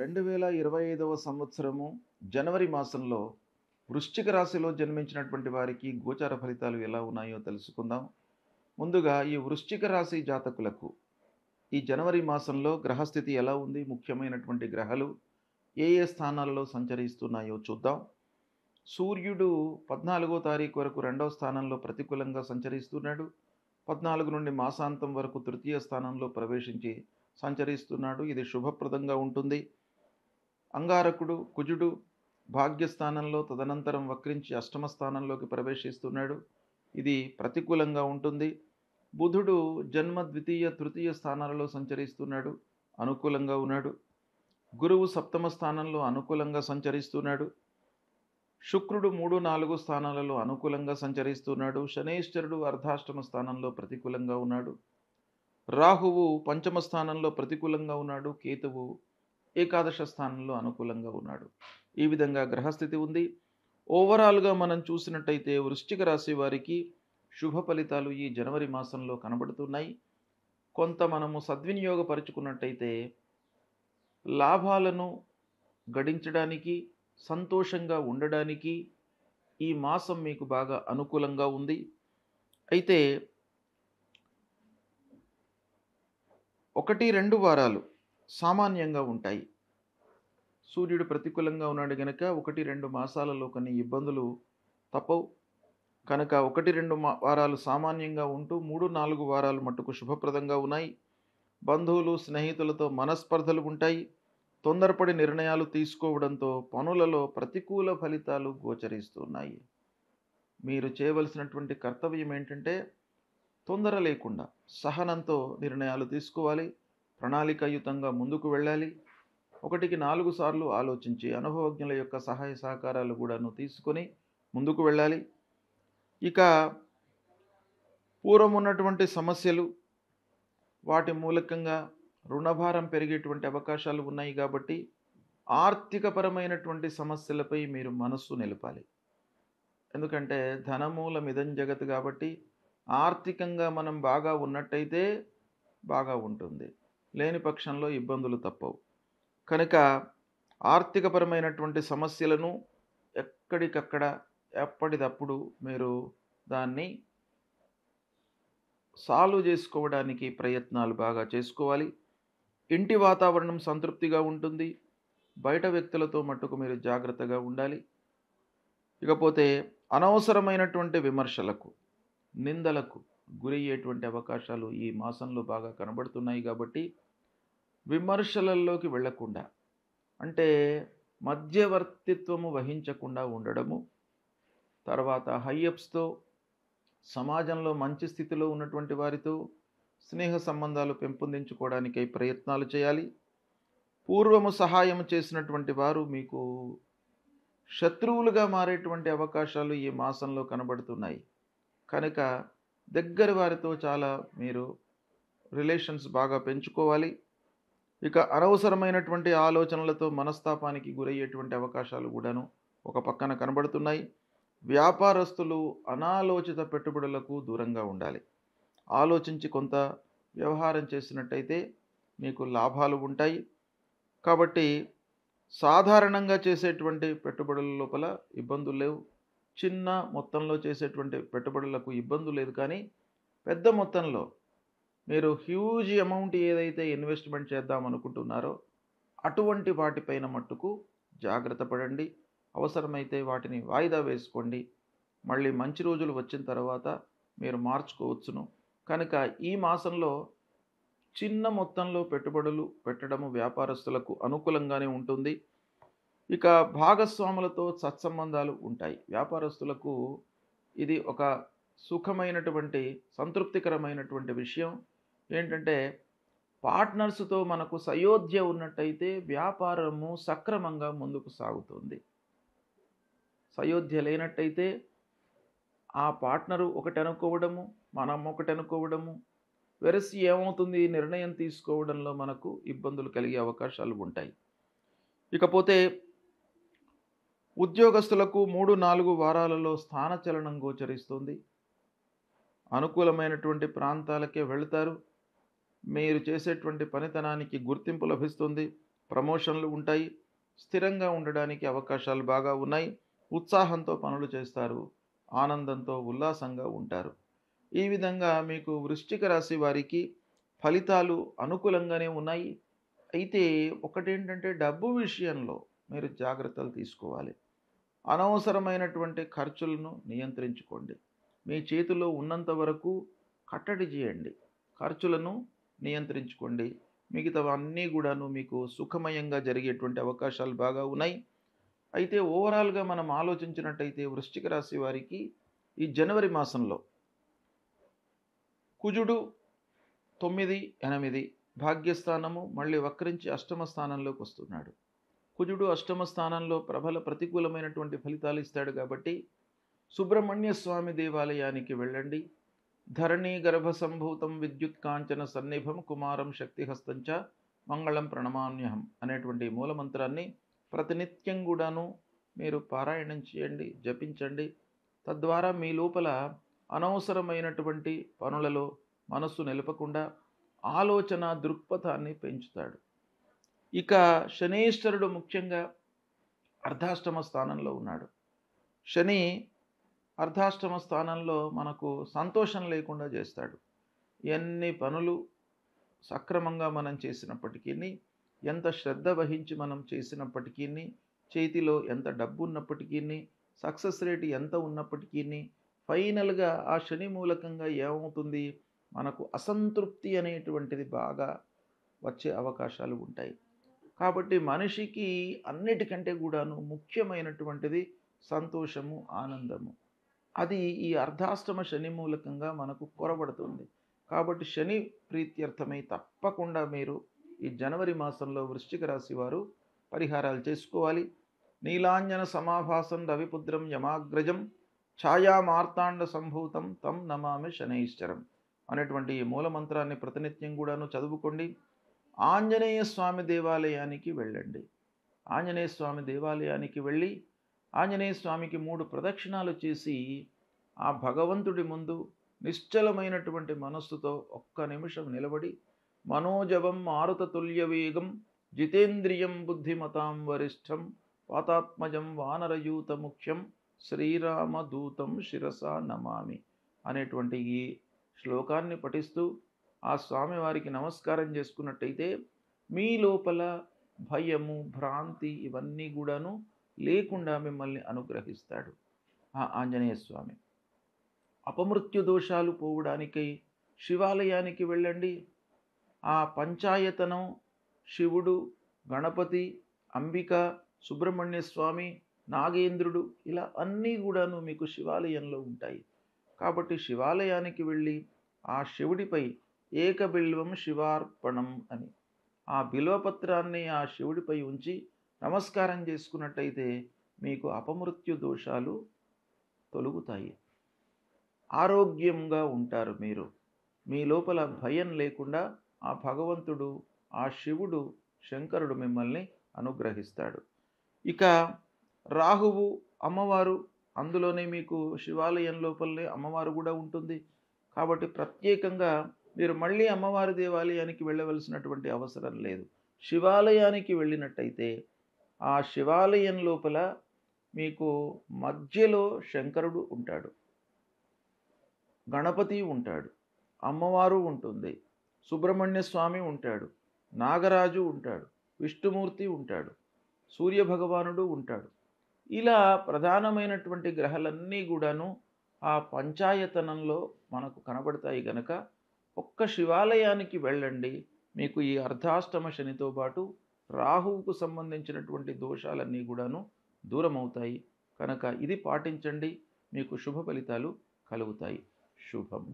2025వ సంవత్సరము జనవరి మాసంలో వృశ్చిక రాశిలో జన్మించినటువంటి వారికి గోచార ఫలితాలు ఎలా ఉన్నాయో తెలుసుకుందాం. ముందుగా ఈ వృశ్చిక రాశి జాతకులకు ఈ జనవరి మాసంలో గ్రహస్థితి ఎలా ఉంది, ముఖ్యమైనటువంటి గ్రహాలు ఏ ఏ స్థానాలలో సంచరిస్తున్నాయో చూద్దాం. సూర్యుడు 14వ తారీఖు వరకు 2వ స్థానంలో ప్రతికూలంగా సంచరిస్తున్నాడు. 14 నుండి మాసాంతం వరకు తృతీయ స్థానంలో ప్రవేశించి సంచరిస్తున్నాడు. ఇది శుభప్రదంగా ఉంటుంది. అంగారకుడు కుజుడు భాగ్యస్థానంలో తదనంతరం వక్రించి అష్టమ స్థానంలోకి ప్రవేశిస్తున్నాడు. ఇది ప్రతికూలంగా ఉంటుంది. బుధుడు జన్మ ద్వితీయ తృతీయ స్థానాలలో సంచరిస్తున్నాడు, అనుకూలంగా ఉన్నాడు. గురువు సప్తమ స్థానంలో అనుకూలంగా సంచరిస్తున్నాడు. శుక్రుడు 3, 4 స్థానాలలో అనుకూలంగా సంచరిస్తున్నాడు. శనేశ్వరుడు అర్ధాష్టమ స్థానంలో ప్రతికూలంగా ఉన్నాడు. రాహువు పంచమ స్థానంలో ప్రతికూలంగా ఉన్నాడు. కేతువు ఏకాదశ స్థానంలో అనుకూలంగా ఉన్నాడు. ఈ విధంగా గ్రహస్థితి ఉంది. ఓవరాల్గా మనం చూసినట్టయితే వృశ్చిక రాశి వారికి శుభ ఫలితాలు ఈ జనవరి మాసంలో కనబడుతున్నాయి. కొంత మనము సద్వినియోగపరుచుకున్నట్టయితే లాభాలను గడించడానికి, సంతోషంగా ఉండడానికి ఈ మాసం మీకు బాగా అనుకూలంగా ఉంది. అయితే 1-2 వారాలు సామాన్యంగా ఉంటాయి. సూర్యుడు ప్రతికూలంగా ఉన్నాడు కనుక 1-2 మాసాలలో కొన్ని ఇబ్బందులు తప్పవు. కనుక 1-2 వారాలు సామాన్యంగా ఉంటూ 3-4 వారాలు మట్టుకు శుభప్రదంగా ఉన్నాయి. బంధువులు స్నేహితులతో మనస్పర్ధలు ఉంటాయి. తొందరపడి నిర్ణయాలు తీసుకోవడంతో పనులలో ప్రతికూల ఫలితాలు గోచరిస్తున్నాయి. మీరు చేయవలసినటువంటి కర్తవ్యం ఏంటంటే తొందర లేకుండా సహనంతో నిర్ణయాలు తీసుకోవాలి. ప్రణాళికాయుతంగా ముందుకు వెళ్ళాలి. 1-4 సార్లు ఆలోచించి అనుభవజ్ఞుల యొక్క సహాయ సహకారాలు కూడాను తీసుకొని ముందుకు వెళ్ళాలి. ఇక పూర్వం ఉన్నటువంటి సమస్యలు, వాటి మూలకంగా రుణభారం పెరిగేటువంటి అవకాశాలు ఉన్నాయి కాబట్టి ఆర్థికపరమైనటువంటి సమస్యలపై మీరు మనస్సు నిలపాలి. ఎందుకంటే ధనమూలమిదం జగత్ కాబట్టి ఆర్థికంగా మనం బాగా ఉన్నట్టయితే బాగా ఉంటుంది, లేని పక్షంలో ఇబ్బందులు తప్పవు. కనుక ఆర్థికపరమైనటువంటి సమస్యలను ఎక్కడికక్కడ ఎప్పటికప్పుడు మీరు దాన్ని సాల్వ్ చేసుకోవడానికి ప్రయత్నాలు బాగా చేసుకోవాలి. ఇంటి వాతావరణం సంతృప్తిగా ఉంటుంది. బయట వ్యక్తులతో మట్టుకు మీరు జాగ్రత్తగా ఉండాలి. ఇకపోతే అనవసరమైనటువంటి విమర్శలకు, నిందలకు గురయ్యేటువంటి అవకాశాలు ఈ మాసంలో బాగా కనబడుతున్నాయి కాబట్టి విమర్శలలోకి వెళ్లకుండా, అంటే మధ్యవర్తిత్వము వహించకుండా ఉండడము, తర్వాత హైయప్స్తో, సమాజంలో మంచి స్థితిలో ఉన్నటువంటి వారితో స్నేహ సంబంధాలు పెంపొందించుకోవడానికై ప్రయత్నాలు చేయాలి. పూర్వము సహాయం చేసినటువంటి వారు మీకు శత్రువులుగా మారేటువంటి అవకాశాలు ఈ మాసంలో కనబడుతున్నాయి. కనుక దగ్గర వారితో చాలా మీరు రిలేషన్స్ బాగా పెంచుకోవాలి. ఇక అనవసరమైనటువంటి ఆలోచనలతో మనస్తాపానికి గురయ్యేటువంటి అవకాశాలు కూడాను ఒక పక్కన కనబడుతున్నాయి. వ్యాపారస్తులు అనాలోచిత పెట్టుబడులకు దూరంగా ఉండాలి. ఆలోచించి కొంత వ్యవహారం చేసినట్టయితే మీకు లాభాలు ఉంటాయి. కాబట్టి సాధారణంగా చేసేటువంటి పెట్టుబడుల లోపల ఇబ్బందులు లేవు. చిన్న మొత్తంలో చేసేటువంటి పెట్టుబడులకు ఇబ్బంది లేదు. కానీ పెద్ద మొత్తంలో మీరు హ్యూజ్ అమౌంట్ ఏదైతే ఇన్వెస్ట్మెంట్ చేద్దాం అనుకుంటున్నారో అటువంటి వాటిపైన మట్టుకు జాగ్రత్త పడండి. అవసరమైతే వాటిని వాయిదా వేసుకోండి. మళ్ళీ మంచి రోజులు వచ్చిన తర్వాత మీరు మార్చుకోవచ్చును. కనుక ఈ మాసంలో చిన్న మొత్తంలో పెట్టుబడులు పెట్టడము వ్యాపారస్తులకు అనుకూలంగానే ఉంటుంది. ఇక భాగస్వాములతో సత్సంబంధాలు ఉంటాయి. వ్యాపారస్తులకు ఇది ఒక సుఖమైనటువంటి సంతృప్తికరమైనటువంటి విషయం. ఏంటంటే పార్ట్నర్స్తో మనకు సయోధ్య ఉన్నట్టయితే వ్యాపారము సక్రమంగా ముందుకు సాగుతుంది. సయోధ్య లేనట్టయితే ఆ పార్ట్నరు ఒకటి అనుకోవడము, మనం ఒకటి అనుకోవడము, వెరసి ఏమవుతుంది, నిర్ణయం తీసుకోవడంలో మనకు ఇబ్బందులు కలిగే అవకాశాలు ఉంటాయి. ఇకపోతే ఉద్యోగస్తులకు 3-4 వారాలలో స్థానచలనం గోచరిస్తుంది. అనుకూలమైనటువంటి ప్రాంతాలకే వెళతారు. మీరు చేసేటువంటి పనితనానికి గుర్తింపు లభిస్తుంది. ప్రమోషన్లు ఉంటాయి. స్థిరంగా ఉండడానికి అవకాశాలు బాగా ఉన్నాయి. ఉత్సాహంతో పనులు చేస్తారు. ఆనందంతో, ఉల్లాసంగా ఉంటారు. ఈ విధంగా మీకు వృశ్చిక రాశి వారికి ఫలితాలు అనుకూలంగానే ఉన్నాయి. అయితే ఒకటేంటంటే డబ్బు విషయంలో మీరు జాగ్రత్తలు తీసుకోవాలి. అనవసరమైనటువంటి ఖర్చులను నియంత్రించుకోండి. మీ చేతిలో ఉన్నంత వరకు కట్టడి చేయండి. ఖర్చులను నియంత్రించుకోండి. మిగతావన్నీ కూడాను మీకు సుఖమయంగా జరిగేటువంటి అవకాశాలు బాగా ఉన్నాయి. అయితే ఓవరాల్‌గా మనం ఆలోచించినట్టయితే వృశ్చిక రాశి వారికి ఈ జనవరి మాసంలో కుజుడు 9, 8 భాగ్యస్థానము మళ్ళీ వక్రించి అష్టమ స్థానంలోకి వస్తున్నాడు. కుజుడు అష్టమ స్థానంలో ప్రబల ప్రతికూలమైనటువంటి ఫలితాలు ఇస్తాడు కాబట్టి సుబ్రహ్మణ్య స్వామి దేవాలయానికి వెళ్ళండి. ధరణీ గర్భ సంభూతం విద్యుత్ కాంచన సన్నిభం కుమారం శక్తిహస్తంచ మంగళం ప్రణమామ్యహం అనేటువంటి మూలమంత్రాన్ని ప్రతినిత్యం కూడాను మీరు పారాయణం చేయండి, జపించండి. తద్వారా మీ లోపల అనవసరమైనటువంటి పనులలో మనస్సు నిలపకుండా ఆలోచన దృక్పథాన్ని పెంచుతాడు. ఇక శనీశ్వరుడు ముఖ్యంగా అర్ధాష్టమ స్థానంలో ఉన్నాడు. శని అర్ధాష్టమ స్థానంలో మనకు సంతోషం లేకుండా చేస్తాడు. ఎన్ని పనులు సక్రమంగా మనం చేసినప్పటికీ, ఎంత శ్రద్ధ వహించి మనం చేసినప్పటికీ, చేతిలో ఎంత డబ్బు ఉన్నప్పటికీ, సక్సెస్ రేట్ ఎంత ఉన్నప్పటికీ, ఫైనల్గా ఆ శని మూలకంగా ఏమవుతుంది, మనకు అసంతృప్తి అనేటువంటిది బాగా వచ్చే అవకాశాలు ఉంటాయి. కాబట్టి మనిషికి అన్నిటికంటే కూడాను ముఖ్యమైనటువంటిది సంతోషము, ఆనందము. అది ఈ అర్ధాష్టమ శని మూలకంగా మనకు కొరబడుతుంది. కాబట్టి శని ప్రీత్యర్థమై తప్పకుండా మీరు ఈ జనవరి మాసంలో వృశ్చిక రాశి వారు పరిహారాలు చేసుకోవాలి. నీలాంజన సమాభాసం రవిపుత్రం యమాగ్రజం ఛాయా మార్తాండ సంభూతం తం నమామి శనైశ్చరం అనేటువంటి ఈ మూలమంత్రాన్ని ప్రతినిత్యం కూడాను చదువుకోండి. ఆంజనేయ స్వామి దేవాలయానికి వెళ్ళండి. ఆంజనేయ స్వామి దేవాలయానికి వెళ్ళి ఆంజనేయ స్వామికి 3 ప్రదక్షిణాలు చేసి ఆ భగవంతుడి ముందు నిశ్చలమైనటువంటి మనస్సుతో ఒక్క నిమిషం నిలబడి మనోజవం మారుతతుల్య వేగం జితేంద్రియం బుద్ధిమతాం వరిష్టం పాతాత్మజం వానరయూత ముఖ్యం శ్రీరామదూతం శిరసా నమామి అనేటువంటి ఈ శ్లోకాన్ని పఠిస్తూ ఆ స్వామివారికి నమస్కారం చేసుకున్నట్టయితే మీ లోపల భయము, భ్రాంతి ఇవన్నీ కూడాను లేకుండా మిమ్మల్ని అనుగ్రహిస్తాడు ఆ ఆంజనేయ స్వామి. అపమృత్యు దోషాలు పోవడానికై శివాలయానికి వెళ్ళండి. ఆ పంచాయతనం శివుడు, గణపతి, అంబిక, సుబ్రహ్మణ్య స్వామి, నాగేంద్రుడు ఇలా అన్నీ కూడాను మీకు శివాలయంలో ఉంటాయి. కాబట్టి శివాలయానికి వెళ్ళి ఆ శివుడిపై ఏకబిల్వం శివార్పణం అని ఆ బిల్వపత్రాన్ని ఆ శివుడిపై ఉంచి నమస్కారం చేసుకున్నట్టయితే మీకు అపమృత్యు దోషాలు తొలగుతాయి. ఆరోగ్యంగా ఉంటారు మీరు. మీ లోపల భయం లేకుండా ఆ భగవంతుడు, ఆ శివుడు, శంకరుడు మిమ్మల్ని అనుగ్రహిస్తాడు. ఇక రాహువు అమ్మవారు, అందులోనే మీకు శివాలయం లోపలనే అమ్మవారు కూడా ఉంటుంది. కాబట్టి ప్రత్యేకంగా మీరు మళ్ళీ అమ్మవారి దేవాలయానికి వెళ్ళవలసినటువంటి అవసరం లేదు. శివాలయానికి వెళ్ళినట్టయితే ఆ శివాలయం లోపల మీకు మధ్యలో శంకరుడు ఉంటాడు, గణపతి ఉంటాడు, అమ్మవారు ఉంటుంది, సుబ్రహ్మణ్య స్వామి ఉంటాడు, నాగరాజు ఉంటాడు, విష్ణుమూర్తి ఉంటాడు, సూర్యభగవానుడు ఉంటాడు. ఇలా ప్రధానమైనటువంటి గ్రహాలన్నీ కూడాను ఆ పంచాయతనంలో మనకు కనబడతాయి గనక ఒక్క శివాలయానికి వెళ్ళండి. మీకు ఈ అర్ధాష్టమ శనితో పాటు రాహువుకు సంబంధించినటువంటి దోషాలన్నీ కూడాను దూరమవుతాయి. కనుక ఇది పాటించండి, మీకు శుభ ఫలితాలు కలుగుతాయి. శుభం.